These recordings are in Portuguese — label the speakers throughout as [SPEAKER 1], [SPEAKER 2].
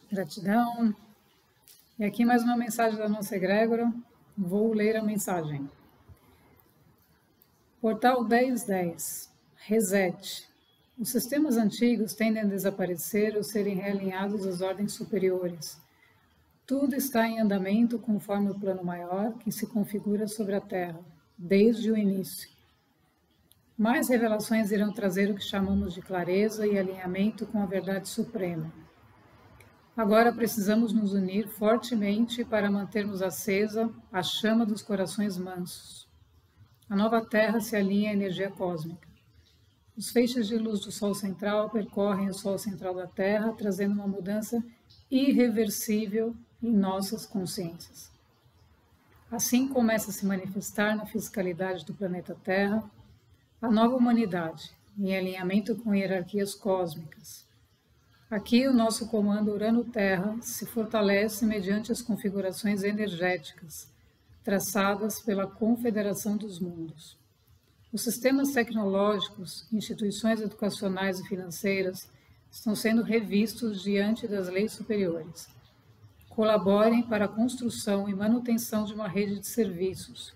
[SPEAKER 1] Gratidão. E aqui mais uma mensagem da nossa egrégora. Vou ler a mensagem. Portal 1010. Reset. Os sistemas antigos tendem a desaparecer ou serem realinhados às ordens superiores. Tudo está em andamento conforme o plano maior que se configura sobre a Terra, desde o início. Mais revelações irão trazer o que chamamos de clareza e alinhamento com a verdade suprema. Agora precisamos nos unir fortemente para mantermos acesa a chama dos corações mansos. A nova Terra se alinha à energia cósmica. Os feixes de luz do Sol central percorrem o Sol central da Terra, trazendo uma mudança irreversível em nossas consciências. Assim começa a se manifestar na fisicalidade do planeta Terra a nova humanidade, em alinhamento com hierarquias cósmicas. Aqui o nosso comando Urano-Terra se fortalece mediante as configurações energéticas traçadas pela Confederação dos Mundos. Os sistemas tecnológicos, instituições educacionais e financeiras estão sendo revistos diante das leis superiores. Colaborem para a construção e manutenção de uma rede de serviços.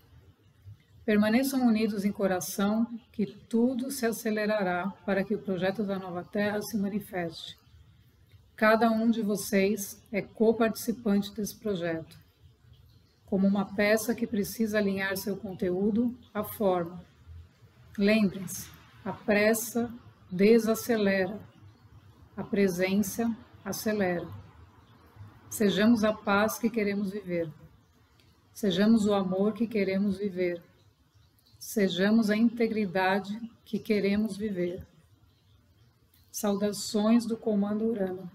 [SPEAKER 1] Permaneçam unidos em coração, que tudo se acelerará para que o projeto da Nova Terra se manifeste. Cada um de vocês é co-participante desse projeto, como uma peça que precisa alinhar seu conteúdo à forma. Lembrem-se, a pressa desacelera, a presença acelera. Sejamos a paz que queremos viver. Sejamos o amor que queremos viver. Sejamos a integridade que queremos viver. Saudações do Comando Urano.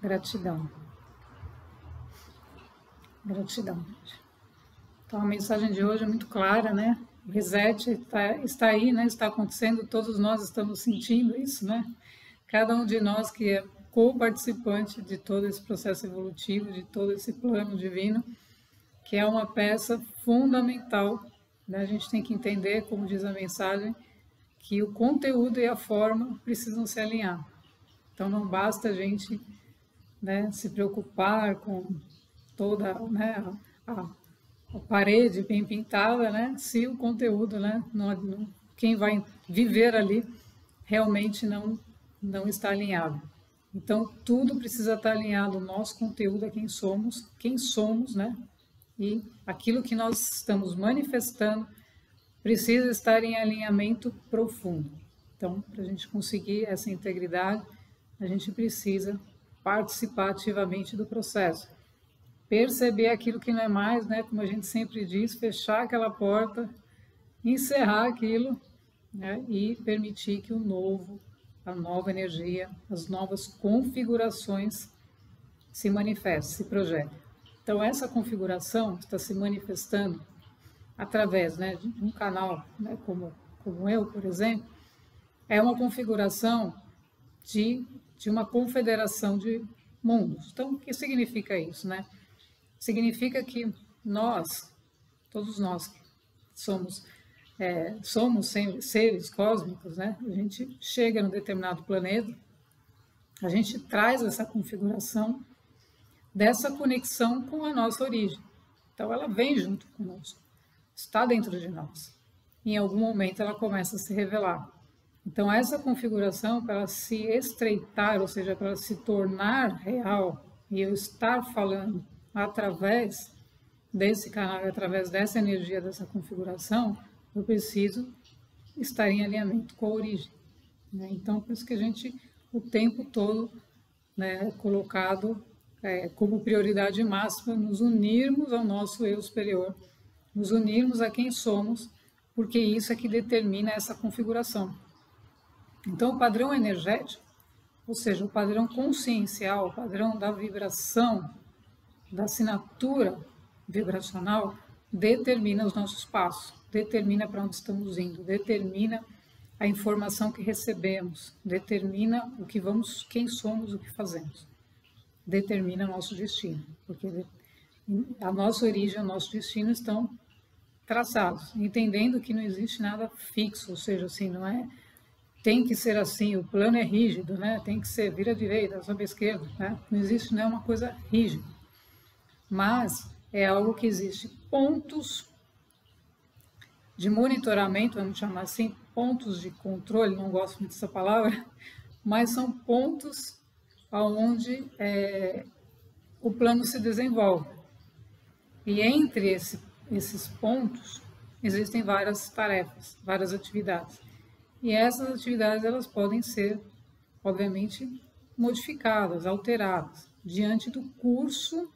[SPEAKER 1] Gratidão. Gratidão. Então a mensagem de hoje é muito clara, né? O reset está aí, né? Está acontecendo, todos nós estamos sentindo isso, né? Cada um de nós que é co-participante de todo esse processo evolutivo, de todo esse plano divino, que é uma peça fundamental. A gente tem que entender, como diz a mensagem, que o conteúdo e a forma precisam se alinhar. Então não basta a gente, né, se preocupar com toda, né, a parede bem pintada, né, se o conteúdo, né, quem vai viver ali realmente não está alinhado. Então tudo precisa estar alinhado, o nosso conteúdo é quem somos, né? E aquilo que nós estamos manifestando precisa estar em alinhamento profundo. Então, para a gente conseguir essa integridade, a gente precisa participar ativamente do processo. Perceber aquilo que não é mais, né? Como a gente sempre diz, fechar aquela porta, encerrar aquilo, né? E permitir que o novo, a nova energia, as novas configurações se manifestem, se projetem. Então, essa configuração está se manifestando através, né, de um canal, né, como eu, por exemplo, é uma configuração de uma confederação de mundos. Então, o que significa isso, né? Significa que nós, todos nós que somos seres cósmicos, né? A gente chega num determinado planeta, a gente traz essa configuração dessa conexão com a nossa origem. Então ela vem junto conosco, está dentro de nós. Em algum momento ela começa a se revelar. Então essa configuração, para ela se estreitar, ou seja, para ela se tornar real, e eu estar falando através desse canal, através dessa energia, dessa configuração, eu preciso estar em alinhamento com a origem, né? Então por isso que a gente, o tempo todo, né, é colocado como prioridade máxima, nos unirmos ao nosso eu superior, nos unirmos a quem somos, porque isso é que determina essa configuração. Então, o padrão energético, ou seja, o padrão consciencial, o padrão da vibração, da assinatura vibracional, determina os nossos passos, determina para onde estamos indo, determina a informação que recebemos, determina o que vamos, quem somos, o que fazemos. Determina nosso destino, porque a nossa origem e o nosso destino estão traçados, entendendo que não existe nada fixo, ou seja, assim, não é tem que ser assim, o plano é rígido, né? Tem que ser vira à direita, sobe à esquerda, né? Não existe, não é uma coisa rígida, mas é algo que existe pontos de monitoramento, vamos chamar assim, pontos de controle, não gosto muito dessa palavra, mas são pontos onde o plano se desenvolve. E entre esses pontos existem várias tarefas, várias atividades. E essas atividades elas podem ser, obviamente, modificadas, alteradas, diante do curso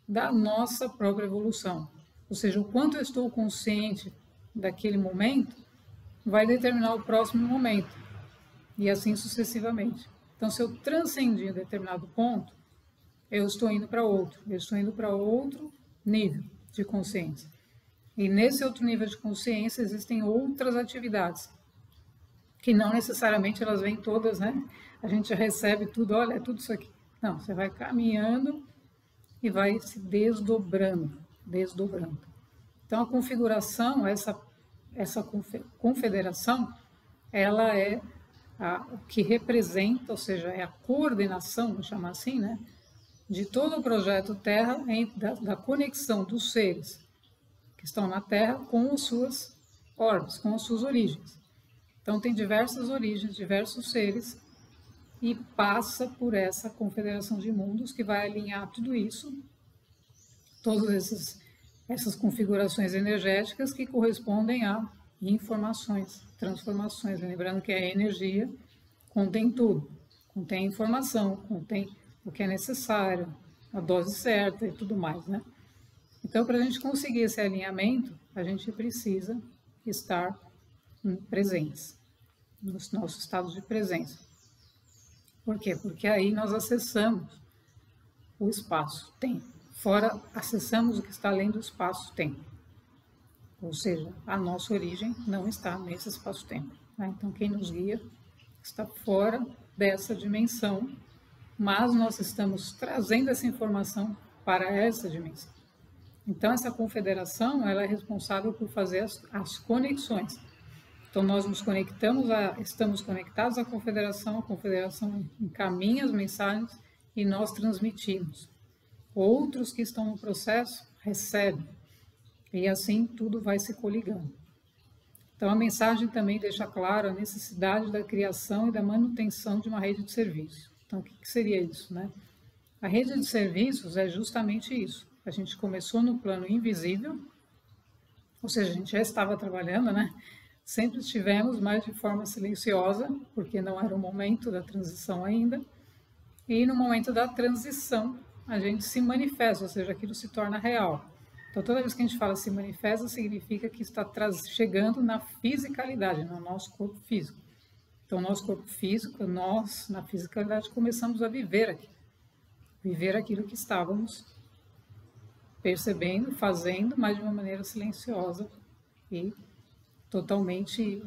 [SPEAKER 1] da nossa própria evolução. Ou seja, o quanto eu estou consciente daquele momento vai determinar o próximo momento, e assim sucessivamente. Então, se eu transcendi um determinado ponto, eu estou indo para outro nível de consciência. E nesse outro nível de consciência existem outras atividades, que não necessariamente elas vêm todas, né? A gente recebe tudo, olha, é tudo isso aqui. Não, você vai caminhando e vai se desdobrando. Então, a configuração, essa confederação, ela é o que representa, ou seja, é a coordenação, vamos chamar assim, né? De todo o projeto Terra, da conexão dos seres que estão na Terra com as suas órbitas, com as suas origens. Então, tem diversas origens, diversos seres, e passa por essa confederação de mundos que vai alinhar tudo isso, todas essas configurações energéticas que correspondem a informações, transformações. Lembrando que a energia contém tudo, contém informação, contém o que é necessário, a dose certa e tudo mais, né? Então, para a gente conseguir esse alinhamento, a gente precisa estar presentes, nos nossos estados de presença. Por quê? Porque aí nós acessamos o espaço-tempo. Fora, acessamos o que está além do espaço-tempo. Ou seja, a nossa origem não está nesse espaço-tempo, né? Então, quem nos guia está fora dessa dimensão, mas nós estamos trazendo essa informação para essa dimensão. Então, essa confederação ela é responsável por fazer as conexões. Então, nós nos conectamos, estamos conectados à confederação, a confederação encaminha as mensagens e nós transmitimos. Outros que estão no processo recebem, e assim tudo vai se coligando. Então, a mensagem também deixa claro a necessidade da criação e da manutenção de uma rede de serviços. Então, o que seria isso, né? A rede de serviços é justamente isso. A gente começou no plano invisível, ou seja, a gente já estava trabalhando, né? Sempre estivemos, mas de forma silenciosa, porque não era o momento da transição ainda. E no momento da transição, a gente se manifesta, ou seja, aquilo se torna real. Então, toda vez que a gente fala se manifesta, significa que está chegando na fisicalidade, no nosso corpo físico. Então, nosso corpo físico, nós, na fisicalidade, começamos a viver aquilo que estávamos percebendo, fazendo, mas de uma maneira silenciosa e totalmente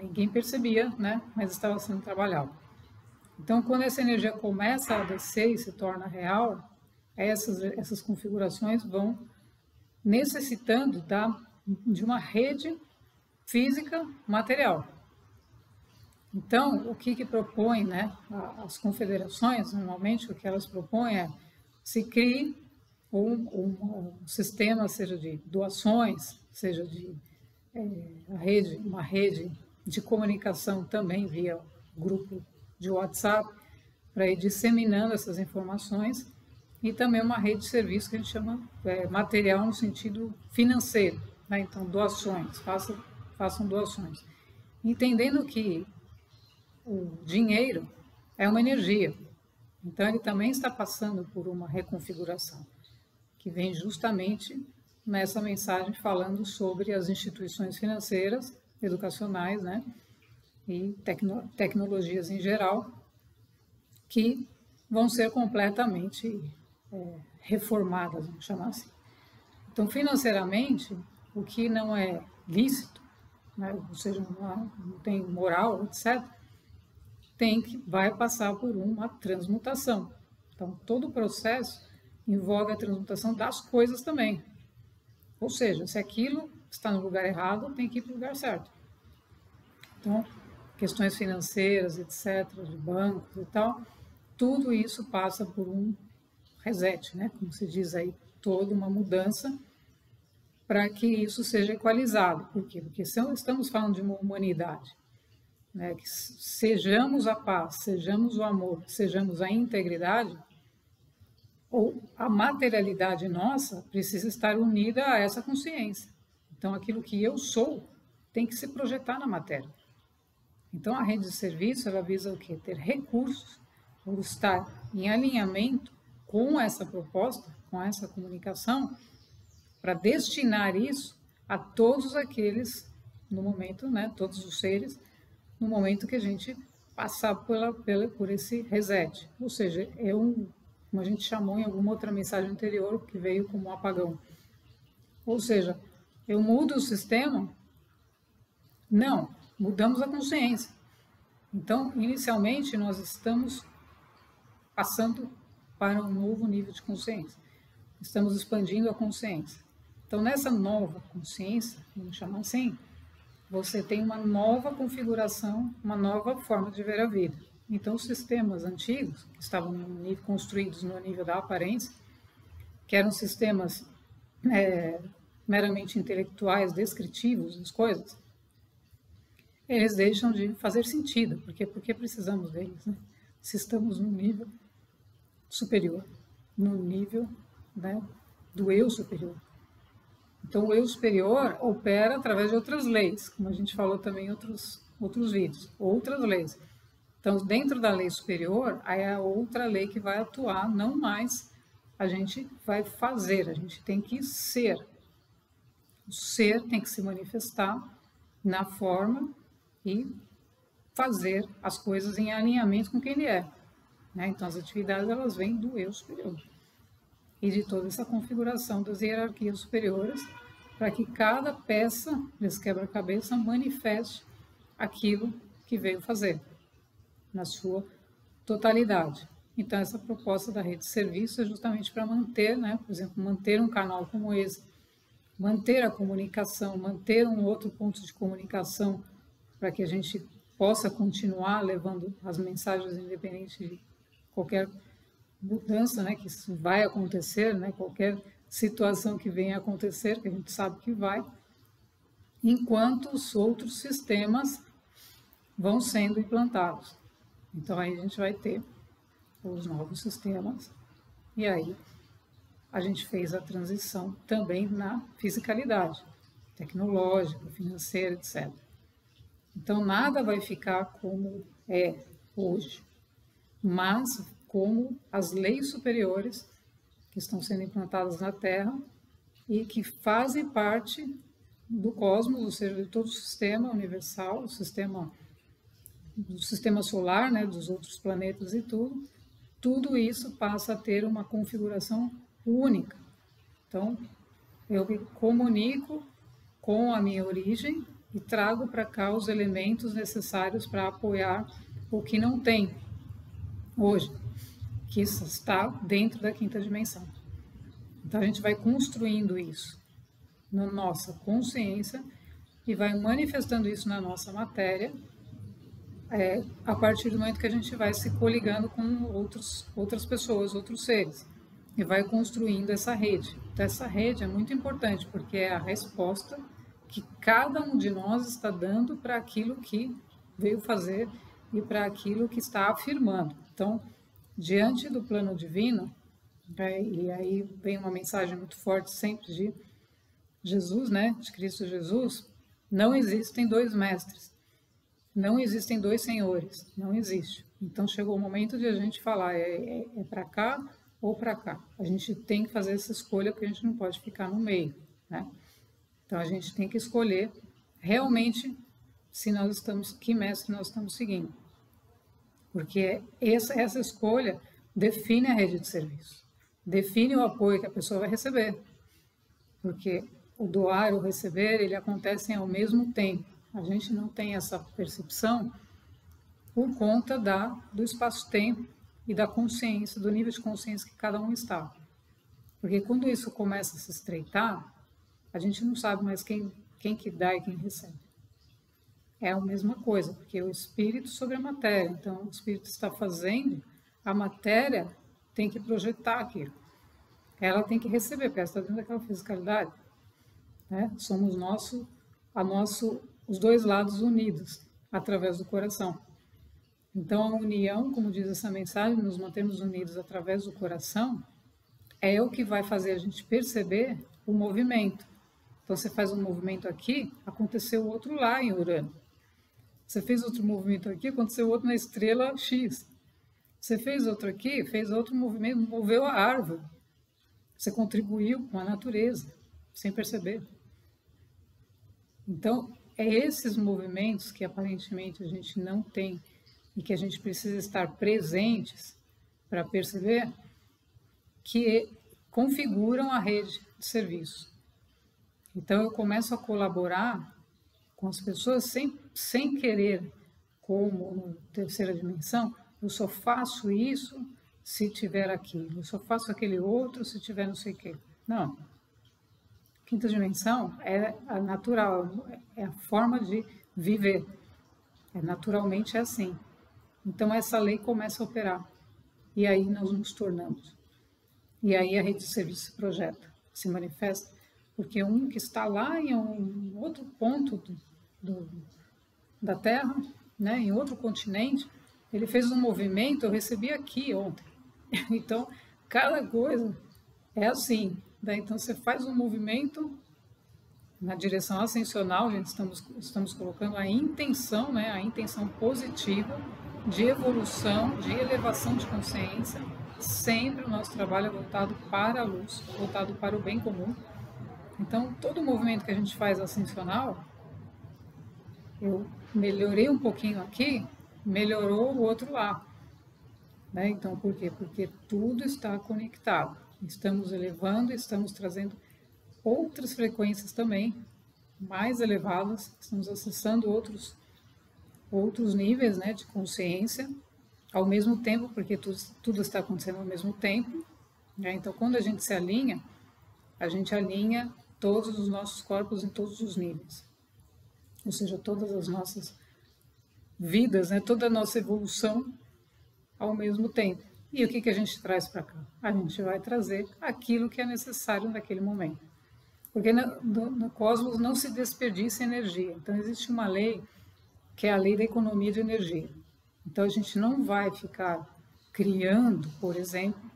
[SPEAKER 1] ninguém percebia, né? Mas estava sendo trabalhado. Então, quando essa energia começa a descer e se torna real, essas configurações vão necessitando de uma rede física material. Então, o que propõe, né? As confederações, normalmente, o que elas propõem é se crie um sistema, seja de doações, seja de uma rede de comunicação também via grupo de WhatsApp, para ir disseminando essas informações, e também uma rede de serviço que a gente chama material no sentido financeiro, né? Então, doações, façam doações. Entendendo que o dinheiro é uma energia, então ele também está passando por uma reconfiguração, que vem justamente nessa mensagem falando sobre as instituições financeiras, educacionais, né, e tecnologias em geral, que vão ser completamente reformadas, vamos chamar assim. Então, financeiramente, o que não é lícito, né, ou seja, não tem moral, etc., vai passar por uma transmutação. Então, todo o processo envolve a transmutação das coisas também. Ou seja, se está no lugar errado, tem que ir para o lugar certo. Então, questões financeiras, etc., de bancos e tal, tudo isso passa por um reset, né? Como se diz aí, toda uma mudança para que isso seja equalizado. Por quê? Porque estamos falando de uma humanidade, né? Que sejamos a paz, sejamos o amor, sejamos a integridade, ou a materialidade nossa precisa estar unida a essa consciência. Então, aquilo que eu sou tem que se projetar na matéria. Então, a rede de serviço, ela visa o quê? Ter recursos, ou estar em alinhamento com essa proposta, com essa comunicação, para destinar isso a todos aqueles, no momento, né, todos os seres, no momento que a gente passar por esse reset. Ou seja, como a gente chamou em alguma outra mensagem anterior, que veio como um apagão. Ou seja, eu mudo o sistema? Não, mudamos a consciência. Então, inicialmente, nós estamos passando para um novo nível de consciência. Estamos expandindo a consciência. Então, nessa nova consciência, vamos chamar assim, você tem uma nova configuração, uma nova forma de ver a vida. Então, os sistemas antigos, que estavam construídos no nível da aparência, que eram sistemas meramente intelectuais, descritivos das coisas, eles deixam de fazer sentido. Porque precisamos deles, né? Se estamos no nível superior, no nível, né, do eu superior. Então, o eu superior opera através de outras leis, como a gente falou também em outros vídeos, outras leis. Então, dentro da lei superior, aí é a outra lei que vai atuar, não mais a gente vai fazer, a gente tem que ser. O ser tem que se manifestar na forma e fazer as coisas em alinhamento com quem ele é. Né? Então, as atividades, elas vêm do eu superior e de toda essa configuração das hierarquias superiores, para que cada peça desse quebra-cabeça manifeste aquilo que veio fazer, na sua totalidade. Então, essa proposta da rede de serviço é justamente para manter, né, por exemplo, manter um canal como esse, manter a comunicação, manter um outro ponto de comunicação, para que a gente possa continuar levando as mensagens independente de qualquer mudança, né, que isso vai acontecer, né, qualquer situação que venha a acontecer, que a gente sabe que vai, enquanto os outros sistemas vão sendo implantados. Então, aí a gente vai ter os novos sistemas, e aí a gente fez a transição também na fisicalidade, tecnológica, financeira, etc. Então, nada vai ficar como é hoje, mas como as leis superiores que estão sendo implantadas na Terra e que fazem parte do cosmos, ou seja, de todo o sistema universal, o sistema do sistema solar, né, dos outros planetas e tudo isso passa a ter uma configuração única. Então, eu me comunico com a minha origem e trago para cá os elementos necessários para apoiar o que não tem hoje, que está dentro da quinta dimensão. Então, a gente vai construindo isso na nossa consciência e vai manifestando isso na nossa matéria, a partir do momento que a gente vai se coligando com outras pessoas, outros seres, e vai construindo essa rede. Então, essa rede é muito importante, porque é a resposta que cada um de nós está dando para aquilo que veio fazer e para aquilo que está afirmando. Então, diante do plano divino, e aí vem uma mensagem muito forte sempre de Jesus, né, de Cristo Jesus, não existem dois mestres, não existem dois senhores, não existe. Então chegou o momento de a gente falar, é para cá ou para cá. A gente tem que fazer essa escolha, porque a gente não pode ficar no meio, né? Então a gente tem que escolher realmente se nós estamos, que mestre nós estamos seguindo. Porque essa escolha define a rede de serviço, define o apoio que a pessoa vai receber. Porque o doar e o receber, ele acontecem ao mesmo tempo. A gente não tem essa percepção por conta do espaço-tempo e da consciência, do nível de consciência que cada um está. Porque quando isso começa a se estreitar, a gente não sabe mais quem Quem que dá e quem recebe? É a mesma coisa, porque o espírito sobre a matéria. Então, o espírito está fazendo, a matéria tem que projetar aquilo. Ela tem que receber, porque ela está dentro daquela fisicalidade. Né? Somos os dois lados unidos, através do coração. Então, a união, como diz essa mensagem, nos mantemos unidos através do coração, é o que vai fazer a gente perceber o movimento. Então, você faz um movimento aqui, aconteceu outro lá em Urano. Você fez outro movimento aqui, aconteceu outro na estrela X. Você fez outro aqui, fez outro movimento, moveu a árvore. Você contribuiu com a natureza, sem perceber. Então, é esses movimentos que aparentemente a gente não tem e que a gente precisa estar presentes para perceber que configuram a rede de serviço. Então, eu começo a colaborar com as pessoas sem querer, como na terceira dimensão, eu só faço isso se tiver aquilo, eu só faço aquele outro se tiver não sei o quê. Não. Quinta dimensão é a natural, é a forma de viver. Naturalmente é assim. Então, essa lei começa a operar. E aí nós nos tornamos. E aí a rede de serviço se projeta, se manifesta, porque um que está lá em um outro ponto da Terra, né, em outro continente, ele fez um movimento, eu recebi aqui ontem. Então, cada coisa é assim. Né? Então, você faz um movimento na direção ascensional, gente, estamos colocando a intenção, né, a intenção positiva de evolução, de elevação de consciência. Sempre o nosso trabalho é voltado para a luz, voltado para o bem comum. Então, todo movimento que a gente faz ascensional, eu melhorei um pouquinho aqui, melhorou o outro lá. Né? Então, por quê? Porque tudo está conectado. Estamos elevando, estamos trazendo outras frequências também, mais elevadas, estamos acessando outros níveis, né, de consciência, ao mesmo tempo, porque tudo está acontecendo ao mesmo tempo. Né? Então, quando a gente alinha todos os nossos corpos em todos os níveis. Ou seja, todas as nossas vidas, né, toda a nossa evolução ao mesmo tempo. E o que a gente traz para cá? A gente vai trazer aquilo que é necessário naquele momento. Porque no cosmos não se desperdiça energia. Então, existe uma lei que é a lei da economia de energia. Então, a gente não vai ficar criando, por exemplo,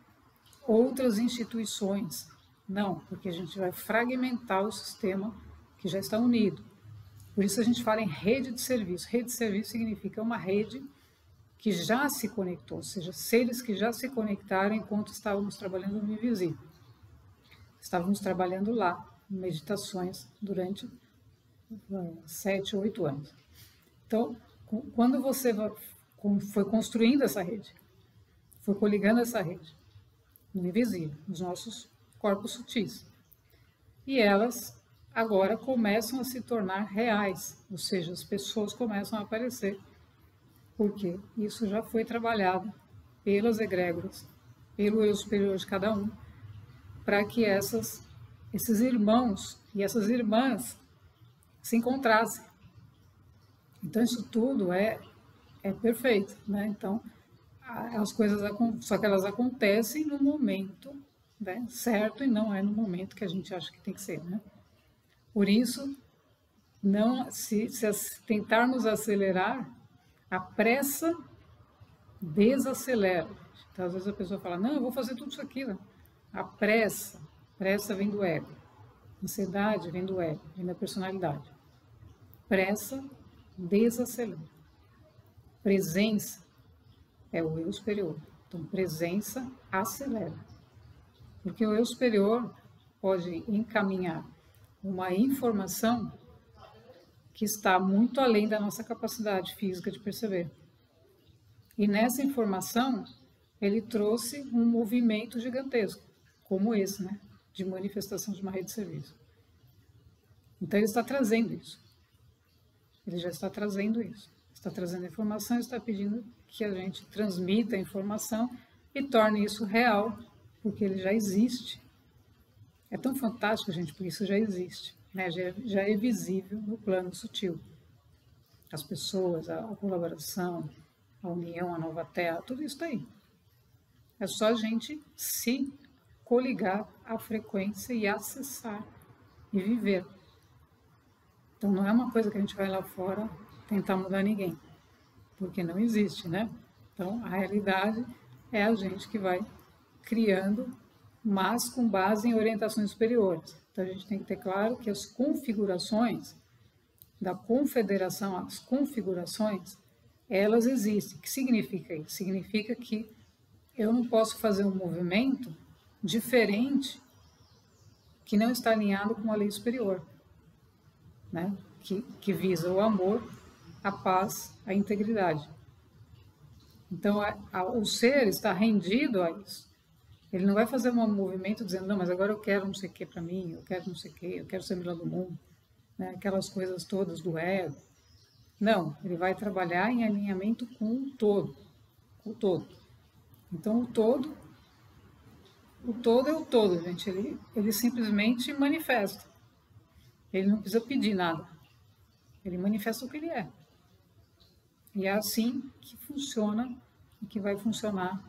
[SPEAKER 1] outras instituições. Não, porque a gente vai fragmentar o sistema que já está unido. Por isso a gente fala em rede de serviço. Rede de serviço significa uma rede que já se conectou, ou seja, seres que já se conectaram enquanto estávamos trabalhando no invisível. Estávamos trabalhando lá, em meditações, durante 7 ou 8 anos. Então, quando você foi construindo essa rede, foi coligando essa rede, no invisível, nos nossos corpos sutis, e elas agora começam a se tornar reais, ou seja, as pessoas começam a aparecer, porque isso já foi trabalhado pelas egrégoras, pelo eu superior de cada um, para que esses irmãos e essas irmãs se encontrassem. Então, isso tudo é perfeito, né? Então, as coisas, só que elas acontecem no momento, né, certo, e não é no momento que a gente acha que tem que ser, né? Por isso, se tentarmos acelerar, a pressa desacelera. Então, às vezes a pessoa fala, não, eu vou fazer tudo isso aqui. Né? A pressa vem do ego. Ansiedade vem do ego, vem da personalidade. Pressa desacelera. Presença é o eu superior. Então, presença acelera. Porque o eu superior pode encaminhar uma informação que está muito além da nossa capacidade física de perceber. E nessa informação, ele trouxe um movimento gigantesco, como esse, né? De manifestação de uma rede de serviço. Então, ele está trazendo isso. Ele já está trazendo isso. Está trazendo informação, está pedindo que a gente transmita a informação e torne isso real, porque ele já existe. É tão fantástico, gente, porque isso já existe. né? Já é visível no plano sutil. As pessoas, a colaboração, a união, a nova terra, tudo isso está aí. É só a gente se coligar à frequência e acessar e viver. Então não é uma coisa que a gente vai lá fora tentar mudar ninguém, porque não existe, né? Então a realidade é a gente que vai criando, mas com base em orientações superiores. Então a gente tem que ter claro que as configurações da confederação, as configurações, elas existem. O que significa isso? Significa que eu não posso fazer um movimento diferente que não está alinhado com a lei superior, né? Que visa o amor, a paz, a integridade. Então, o ser está rendido a isso. Ele não vai fazer um movimento dizendo, não, mas agora eu quero não sei o que para mim, eu quero não sei o que, eu quero ser melhor do mundo, né? Aquelas coisas todas do ego. Não, ele vai trabalhar em alinhamento com o todo. Com o todo. Então, o todo é o todo, gente. Ele simplesmente manifesta. Ele não precisa pedir nada. Ele manifesta o que ele é. E é assim que funciona e que vai funcionar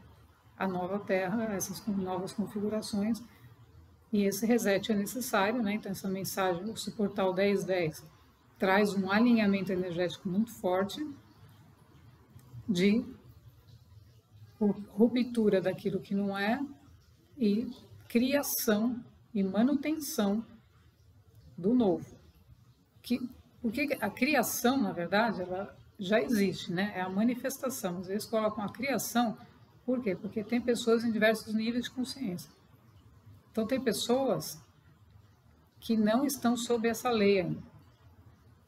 [SPEAKER 1] a nova Terra, essas novas configurações. E esse reset é necessário, né? Então, essa mensagem, esse portal 1010, traz um alinhamento energético muito forte de ruptura daquilo que não é e criação e manutenção do novo. Porque a criação, na verdade, ela já existe, né? É a manifestação. Às vezes colocam a criação, por quê? Porque tem pessoas em diversos níveis de consciência. Então, tem pessoas que não estão sob essa lei ainda.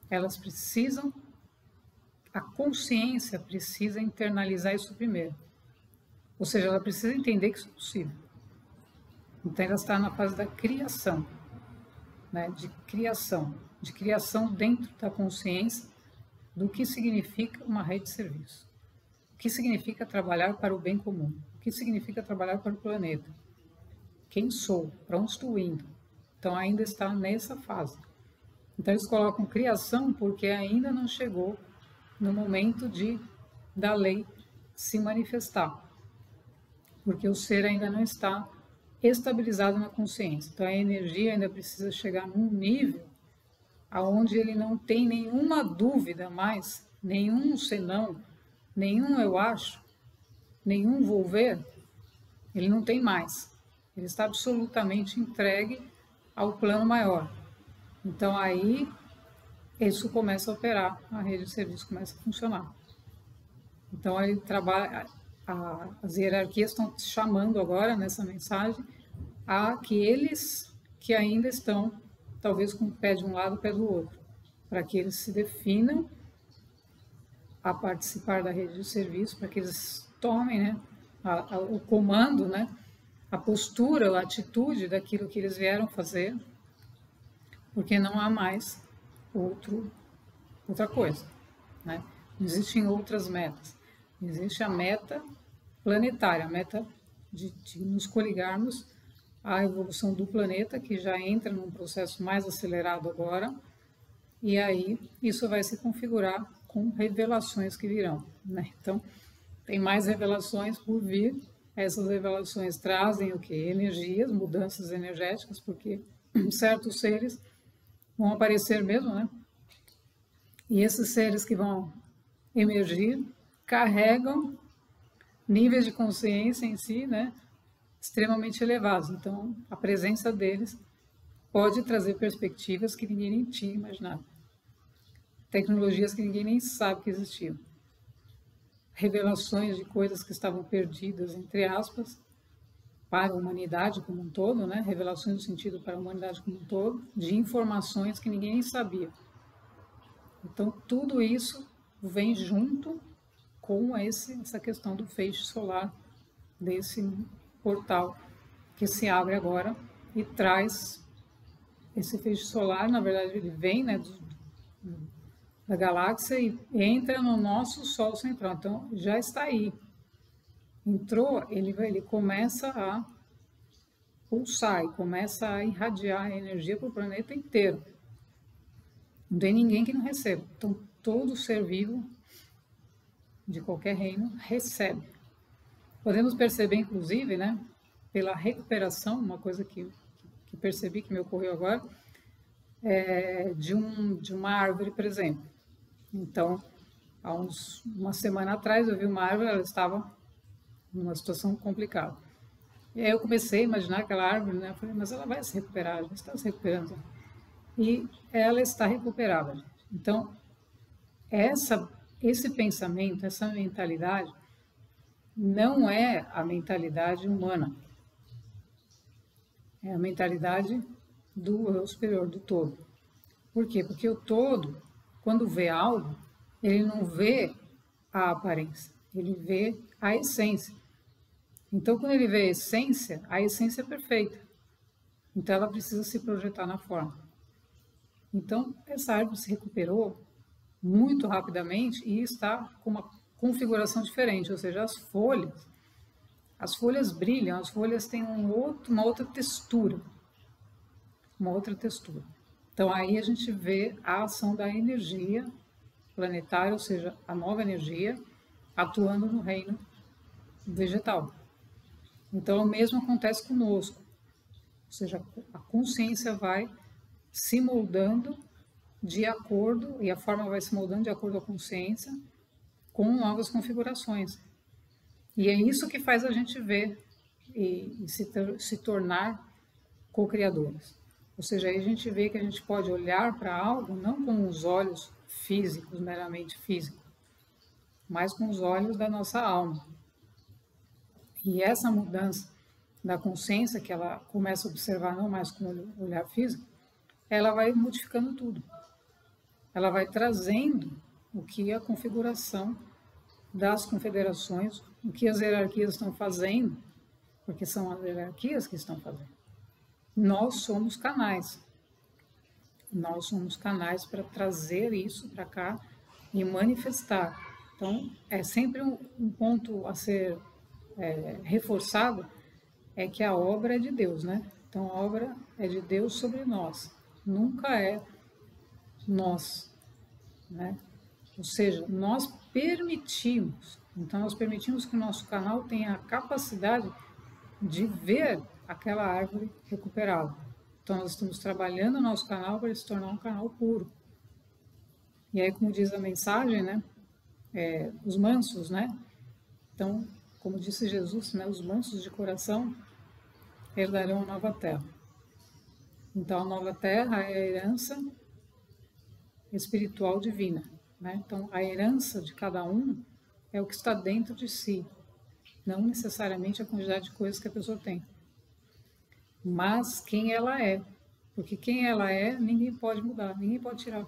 [SPEAKER 1] Elas precisam, a consciência precisa internalizar isso primeiro. Ou seja, ela precisa entender que isso é possível. Então, ela está na fase da criação, né? De criação dentro da consciência do que significa uma rede de serviço. O que significa trabalhar para o bem comum? O que significa trabalhar para o planeta? Quem sou? Para onde estou indo? Então, ainda está nessa fase. Então, eles colocam criação porque ainda não chegou no momento da lei se manifestar. Porque o ser ainda não está estabilizado na consciência. Então, a energia ainda precisa chegar num nível aonde ele não tem nenhuma dúvida mais, nenhum senão, nenhum eu acho, nenhum vou ver, ele não tem mais. Ele está absolutamente entregue ao plano maior. Então, aí, isso começa a operar, a rede de serviço começa a funcionar. Então, ele trabalha, as hierarquias estão chamando agora, nessa mensagem, a aqueles que ainda estão, talvez com o pé de um lado, o pé do outro, para que eles se definam a participar da rede de serviço, para que eles tomem, né, o comando, né, a postura, a atitude daquilo que eles vieram fazer, porque não há mais outra coisa, né? Não existem outras metas. Existe a meta planetária, a meta de nos coligarmos à evolução do planeta, que já entra num processo mais acelerado agora, e aí isso vai se configurar com revelações que virão, né? Então, tem mais revelações por vir. Essas revelações trazem o quê? Energias, mudanças energéticas, porque certos seres vão aparecer mesmo, né? E esses seres que vão emergir carregam níveis de consciência em si, né, extremamente elevados. Então, a presença deles pode trazer perspectivas que ninguém nem tinha imaginado. Tecnologias que ninguém nem sabe que existiam. Revelações de coisas que estavam perdidas, entre aspas, para a humanidade como um todo, né? Revelações no sentido para a humanidade como um todo, de informações que ninguém nem sabia. Então, tudo isso vem junto com essa questão do feixe solar, desse portal que se abre agora e traz esse feixe solar. Na verdade, ele vem, né, da galáxia e entra no nosso Sol central. Então, já está aí. Entrou, ele começa a pulsar e começa a irradiar a energia para o planeta inteiro. Não tem ninguém que não receba. Então, todo ser vivo de qualquer reino recebe. Podemos perceber, inclusive, né, pela recuperação, uma coisa que percebi que me ocorreu agora, de uma árvore, por exemplo. Então, há uma semana atrás, eu vi uma árvore, ela estava numa situação complicada. E aí eu comecei a imaginar aquela árvore, né? Eu falei, mas ela vai se recuperar, já está se recuperando. E ela está recuperável. Então, esse pensamento, essa mentalidade, não é a mentalidade humana. É a mentalidade do eu superior, do todo. Por quê? Porque o todo, quando vê algo, ele não vê a aparência, ele vê a essência. Então, quando ele vê a essência é perfeita. Então, ela precisa se projetar na forma. Então, essa árvore se recuperou muito rapidamente e está com uma configuração diferente, ou seja, as folhas brilham, as folhas têm uma outra textura. Então, aí a gente vê a ação da energia planetária, ou seja, a nova energia, atuando no reino vegetal. Então, o mesmo acontece conosco, ou seja, a consciência vai se moldando de acordo, e a forma vai se moldando de acordo com a consciência, com novas configurações. E é isso que faz a gente ver e se tornar co-criadores. Ou seja, aí a gente vê que a gente pode olhar para algo não com os olhos físicos, meramente físicos, mas com os olhos da nossa alma. E essa mudança da consciência, que ela começa a observar não mais com o olhar físico, ela vai modificando tudo. Ela vai trazendo o que a configuração das confederações, o que as hierarquias estão fazendo, porque são as hierarquias que estão fazendo. Nós somos canais. Nós somos canais para trazer isso para cá e manifestar. Então, é sempre um ponto a ser reforçado, é que a obra é de Deus, né? Então, a obra é de Deus sobre nós. Nunca é nós, né? Ou seja, nós permitimos. Então, nós permitimos que o nosso canal tenha a capacidade de ver aquela árvore recuperada. Então, nós estamos trabalhando o nosso canal para ele se tornar um canal puro. E aí, como diz a mensagem, né? Os mansos, né? Então, como disse Jesus, né? Os mansos de coração herdarão a nova terra. Então, a nova terra é a herança espiritual divina, né? Então, a herança de cada um é o que está dentro de si, não necessariamente a quantidade de coisas que a pessoa tem, mas quem ela é, porque quem ela é, ninguém pode mudar, ninguém pode tirar.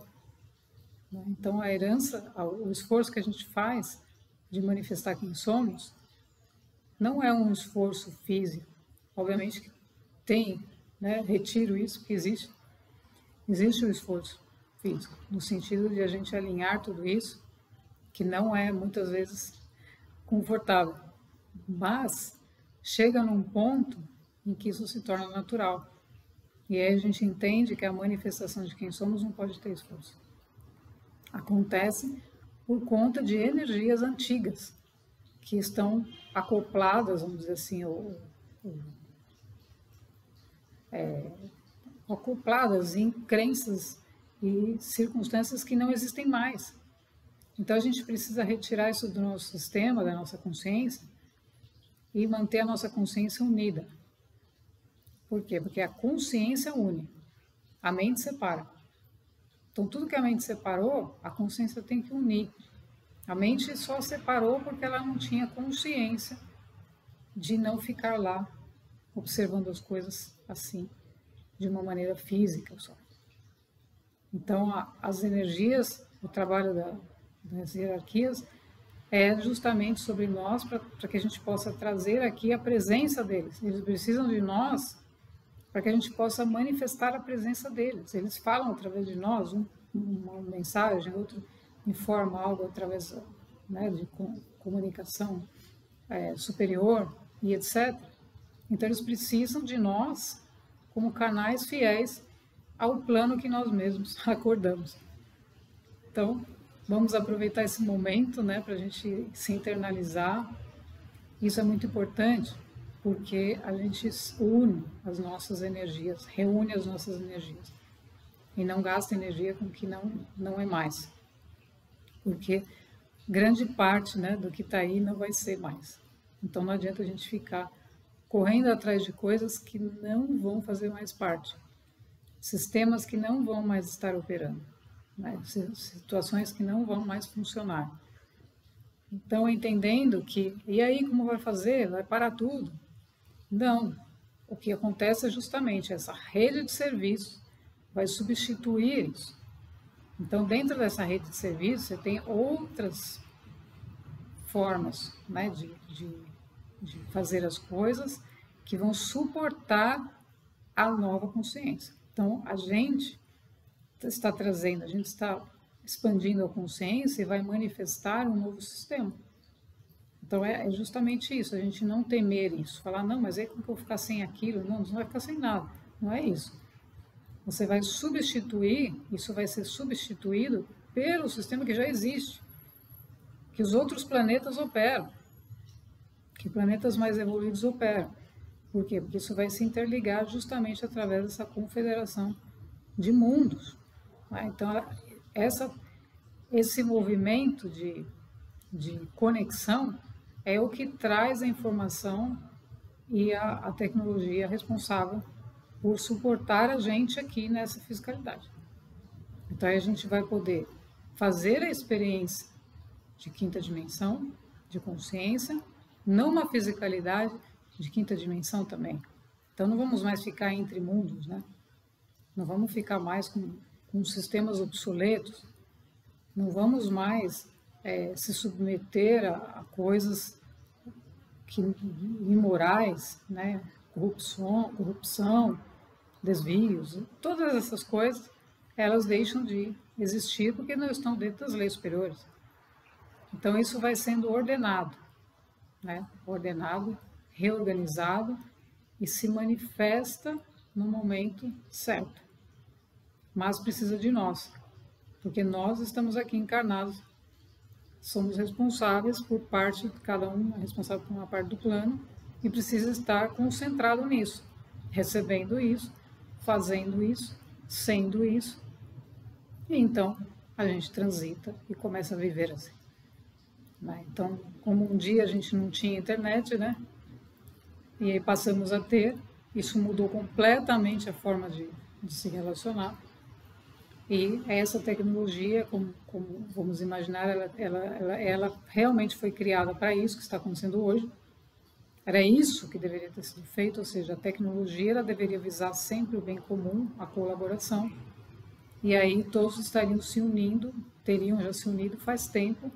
[SPEAKER 1] Então, a herança, o esforço que a gente faz de manifestar quem somos, não é um esforço físico. Obviamente que tem, né? Retiro isso, porque existe o esforço físico, no sentido de a gente alinhar tudo isso, que não é muitas vezes confortável, mas chega num ponto em que isso se torna natural. E aí a gente entende que a manifestação de quem somos não pode ter esforço. Acontece por conta de energias antigas que estão acopladas, vamos dizer assim, acopladas em crenças e circunstâncias que não existem mais. Então a gente precisa retirar isso do nosso sistema, da nossa consciência, e manter a nossa consciência unida. Por quê? Porque a consciência une, a mente separa. Então tudo que a mente separou, a consciência tem que unir. A mente só separou porque ela não tinha consciência de não ficar lá observando as coisas assim, de uma maneira física só. Então, as energias, o trabalho das hierarquias é justamente sobre nós para que a gente possa trazer aqui a presença deles. Eles precisam de nós para que a gente possa manifestar a presença deles. Eles falam através de nós, uma mensagem, outro informa algo através, né, de comunicação superior e etc. Então, eles precisam de nós como canais fiéis ao plano que nós mesmos acordamos. Então, vamos aproveitar esse momento, né, para a gente se internalizar. Isso é muito importante, porque a gente une as nossas energias, reúne as nossas energias, e não gasta energia com o que não é mais. Porque grande parte, né, do que está aí não vai ser mais. Então não adianta a gente ficar correndo atrás de coisas que não vão fazer mais parte, sistemas que não vão mais estar operando, né, situações que não vão mais funcionar. Então, entendendo que, e aí como vai fazer? Vai parar tudo? Não. O que acontece é justamente essa rede de serviços vai substituir isso. Então, dentro dessa rede de serviços, você tem outras formas, né, de fazer as coisas que vão suportar a nova consciência. Então, a gente está trazendo, a gente está expandindo a consciência e vai manifestar um novo sistema. Então, é justamente isso, a gente não temer isso. Falar, não, mas aí como que eu vou ficar sem aquilo? Não, você não vai ficar sem nada. Não é isso. Você vai substituir, isso vai ser substituído pelo sistema que já existe, que os outros planetas operam, que planetas mais evoluídos operam. Por quê? Porque isso vai se interligar justamente através dessa confederação de mundos. Então, esse movimento de conexão é o que traz a informação e a tecnologia responsável por suportar a gente aqui nessa fisicalidade. Então, aí a gente vai poder fazer a experiência de quinta dimensão, de consciência, numa fisicalidade de quinta dimensão também. Então, não vamos mais ficar entre mundos, né? Não vamos ficar mais com sistemas obsoletos, não vamos mais se submeter a coisas imorais, né? Corrupção, desvios, todas essas coisas, elas deixam de existir porque não estão dentro das leis superiores. Então, isso vai sendo ordenado, né? Ordenado, reorganizado e se manifesta no momento certo. Mas precisa de nós, porque nós estamos aqui encarnados, somos responsáveis por parte, cada um é responsável por uma parte do plano e precisa estar concentrado nisso, recebendo isso, fazendo isso, sendo isso, e então a gente transita e começa a viver assim. Então, como um dia a gente não tinha internet, né? E aí passamos a ter, isso mudou completamente a forma de se relacionar. E essa tecnologia, como vamos imaginar, ela realmente foi criada para isso que está acontecendo hoje. Era isso que deveria ter sido feito, ou seja, a tecnologia ela deveria visar sempre o bem comum, a colaboração. E aí todos estariam se unindo, teriam já se unido faz tempo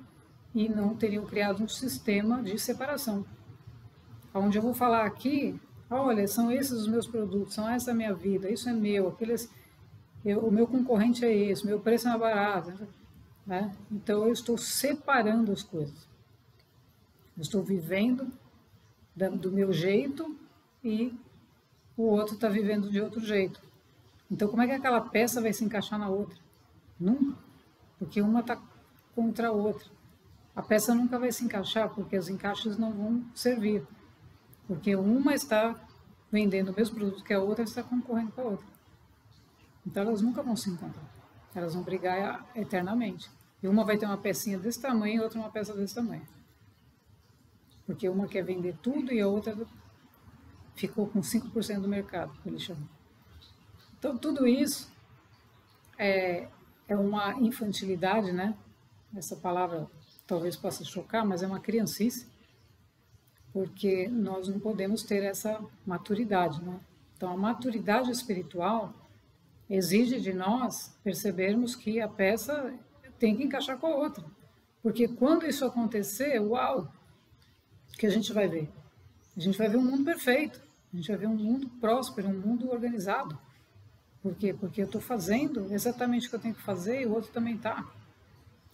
[SPEAKER 1] e não teriam criado um sistema de separação. Onde eu vou falar aqui, olha, são esses os meus produtos, são essa a minha vida, isso é meu, o meu concorrente é esse, meu preço é mais barato, né? Então eu estou separando as coisas. Eu estou vivendo do meu jeito e o outro está vivendo de outro jeito. Então como é que aquela peça vai se encaixar na outra? Nunca, porque uma está contra a outra. A peça nunca vai se encaixar porque os encaixes não vão servir. Porque uma está vendendo o mesmo produto que a outra está concorrendo com a outra. Então elas nunca vão se encontrar. Elas vão brigar eternamente. E uma vai ter uma pecinha desse tamanho e outra uma peça desse tamanho. Porque uma quer vender tudo e a outra ficou com 5% do mercado, que ele chama. Então tudo isso é uma infantilidade, né? Essa palavra talvez possa chocar, mas é uma criancice. Porque nós não podemos ter essa maturidade, né? Então, a maturidade espiritual exige de nós percebermos que a peça tem que encaixar com a outra. Porque quando isso acontecer, uau, o que a gente vai ver? A gente vai ver um mundo perfeito, a gente vai ver um mundo próspero, um mundo organizado. Por quê? Porque eu estou fazendo exatamente o que eu tenho que fazer e o outro também está.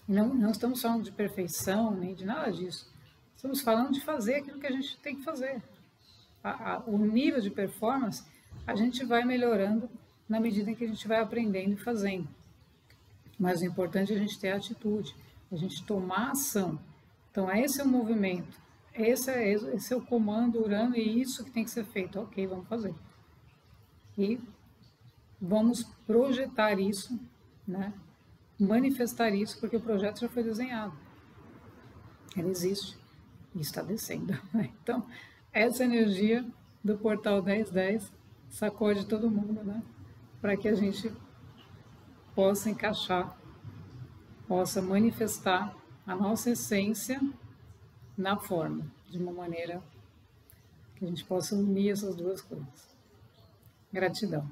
[SPEAKER 1] E não estamos falando de perfeição, nem de nada disso. Estamos falando de fazer aquilo que a gente tem que fazer. O nível de performance a gente vai melhorando na medida em que a gente vai aprendendo e fazendo. Mas o importante é a gente ter atitude, a gente tomar ação. Então, esse é o movimento, esse é o comando Urano e isso que tem que ser feito. Ok, vamos fazer. E vamos projetar isso, né? Manifestar isso, porque o projeto já foi desenhado. Ele existe e está descendo. Então, essa energia do portal 1010 sacode todo mundo, né? Para que a gente possa encaixar, possa manifestar a nossa essência na forma, de uma maneira que a gente possa unir essas duas coisas. Gratidão.